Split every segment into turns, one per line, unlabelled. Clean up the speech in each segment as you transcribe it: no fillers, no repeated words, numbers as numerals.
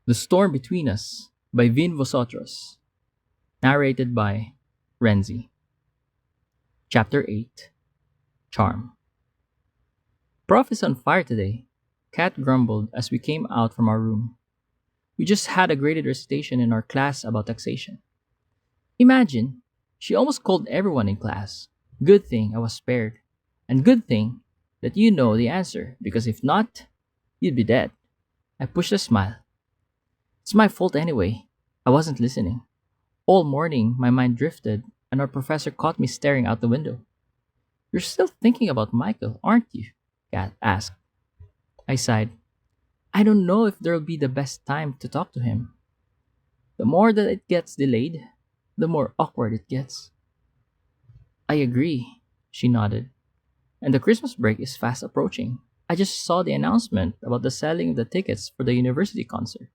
The Storm Between Us by Vosotros, narrated by Renzi. Chapter 8. Charm. Prof is on fire today, Kat grumbled as we came out from our room. We just had a graded recitation in our class about taxation. Imagine, she almost called everyone in class. Good thing I was spared. And good thing that you know the answer, because if not, you'd be dead. I pushed a smile. It's my fault anyway. I wasn't listening. All morning, my mind drifted, and our professor caught me staring out the window. You're still thinking about Michael, aren't you? Kat asked. I sighed. I don't know if there'll be the best time to talk to him. The more that it gets delayed, the more awkward it gets. I agree, she nodded. And the Christmas break is fast approaching. I just saw the announcement about the selling of the tickets for the university concert.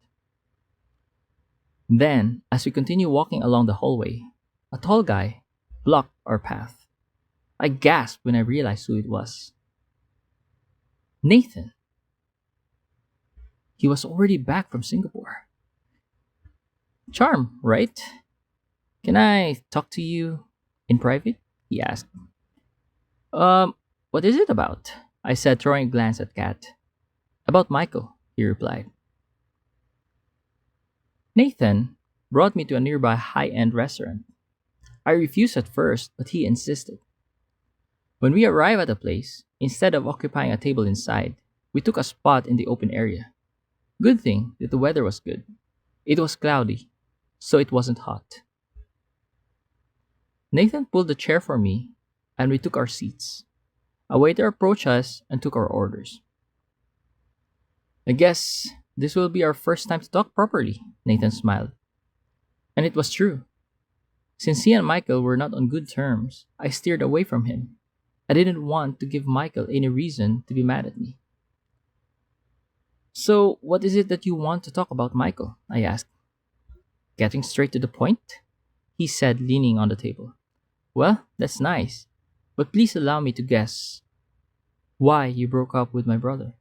Then, as we continued walking along the hallway, a tall guy blocked our path. I gasped when I realized who it was. Nathan. He was already back from Singapore. Charm, right? Can I talk to you in private? He asked. Um, what is it about? I said, throwing a glance at Kat. About Michael, he replied. Nathan brought me to a nearby high end restaurant. I refused at first, but he insisted. When we arrived at the place, instead of occupying a table inside, we took a spot in the open area. Good thing that the weather was good. It was cloudy, so it wasn't hot. Nathan pulled a chair for me, and we took our seats. A waiter approached us and took our orders. I guess this will be our first time to talk properly, Nathan smiled. And it was true. Since he and Michael were not on good terms, I steered away from him. I didn't want to give Michael any reason to be mad at me. So, what is it that you want to talk about, Michael? I asked. Getting straight to the point? He said, leaning on the table. Well, that's nice, but please allow me to guess why you broke up with my brother.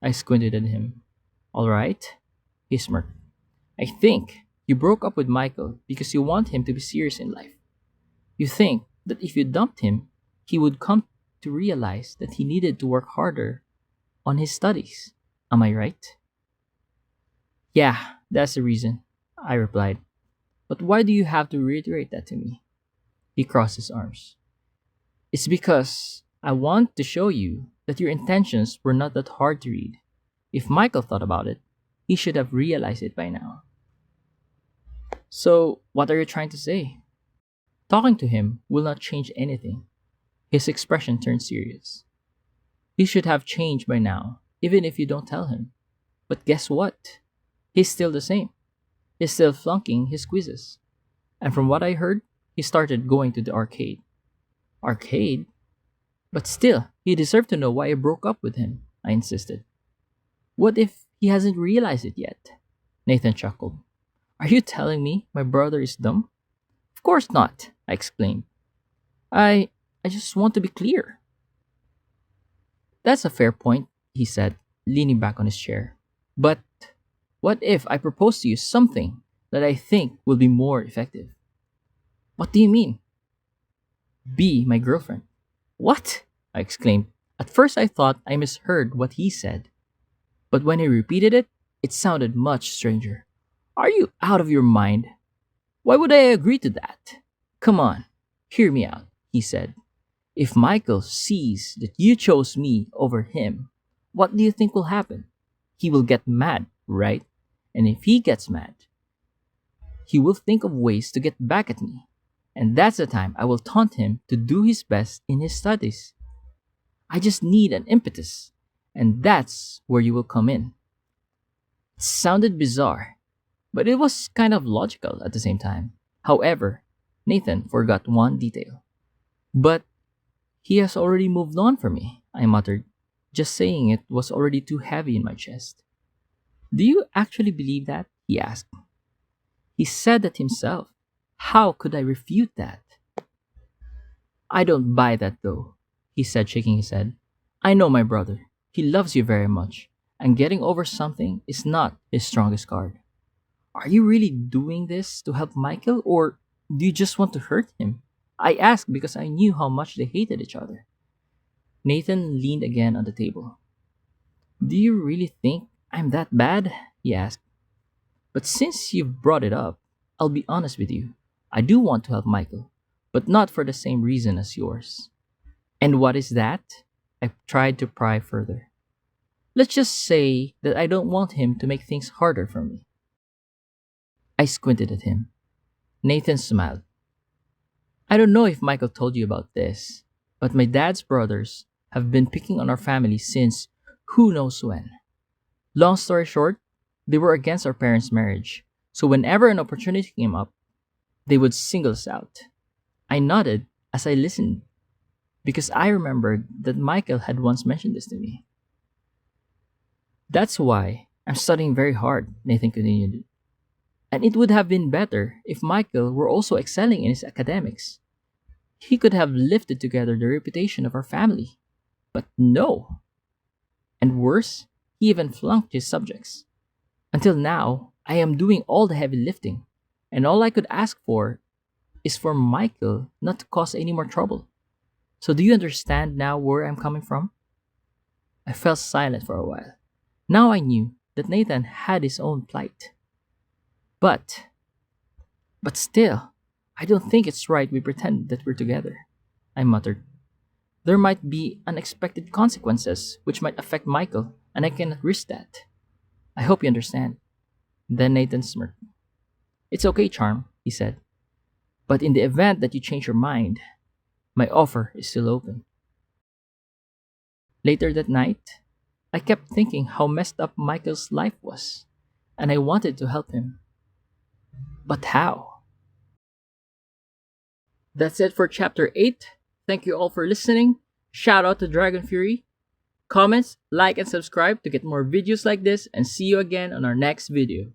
I squinted at him. All right, he smirked. I think you broke up with Michael because you want him to be serious in life. You think that if you dumped him, he would come to realize that he needed to work harder on his studies. Am I right? Yeah, that's the reason, I replied. But why do you have to reiterate that to me? He crossed his arms. It's because I want to show you that your intentions were not that hard to read. If Michael thought about it, he should have realized it by now. So, what are you trying to say? Talking to him will not change anything. His expression turned serious. He should have changed by now, even if you don't tell him. But guess what? He's still the same. He's still flunking his quizzes. And from what I heard, he started going to the arcade. Arcade? But still, he deserved to know why I broke up with him, I insisted. What if he hasn't realized it yet? Nathan chuckled. Are you telling me my brother is dumb? Of course not, I exclaimed. I just want to be clear. That's a fair point, he said, leaning back on his chair. But what if I propose to you something that I think will be more effective? What do you mean? Be my girlfriend. What? I exclaimed. At first I thought I misheard what he said. But when he repeated it, it sounded much stranger. Are you out of your mind? Why would I agree to that? Come on, hear me out, he said. If Michael sees that you chose me over him, what do you think will happen? He will get mad, right? And if he gets mad, he will think of ways to get back at me. And that's the time I will taunt him to do his best in his studies. I just need an impetus, and that's where you will come in. It sounded bizarre, but it was kind of logical at the same time. However, Nathan forgot one detail. But he has already moved on from me, I muttered. Just saying it was already too heavy in my chest. Do you actually believe that? He asked. He said that himself. How could I refute that? I don't buy that though, he said, shaking his head. I know my brother. He loves you very much, and getting over something is not his strongest card. Are you really doing this to help Michael, or do you just want to hurt him? I asked because I knew how much they hated each other. Nathan leaned again on the table. Do you really think I'm that bad? He asked. But since you've brought it up, I'll be honest with you. I do want to help Michael, but not for the same reason as yours. And what is that? I tried to pry further. Let's just say that I don't want him to make things harder for me. I squinted at him. Nathan smiled. I don't know if Michael told you about this, but my dad's brothers have been picking on our family since who knows when. Long story short, they were against our parents' marriage, so whenever an opportunity came up, they would single us out. I nodded as I listened because I remembered that Michael had once mentioned this to me. That's why I'm studying very hard, Nathan continued. And it would have been better if Michael were also excelling in his academics. He could have lifted together the reputation of our family. But no. And worse, he even flunked his subjects. Until now, I am doing all the heavy lifting, and all I could ask for is for Michael not to cause any more trouble. So do you understand now where I'm coming from? I fell silent for a while. Now I knew that Nathan had his own plight. But still, I don't think it's right we pretend that we're together, I muttered. There might be unexpected consequences which might affect Michael, and I cannot risk that. I hope you understand. Then Nathan smirked. It's okay, Charm, he said. But in the event that you change your mind, my offer is still open. Later that night, I kept thinking how messed up Michael's life was, and I wanted to help him. But how? That's it for chapter 8. Thank you all for listening. Shout out to Dragon Fury. Comments, like, and subscribe to get more videos like this, and see you again on our next video.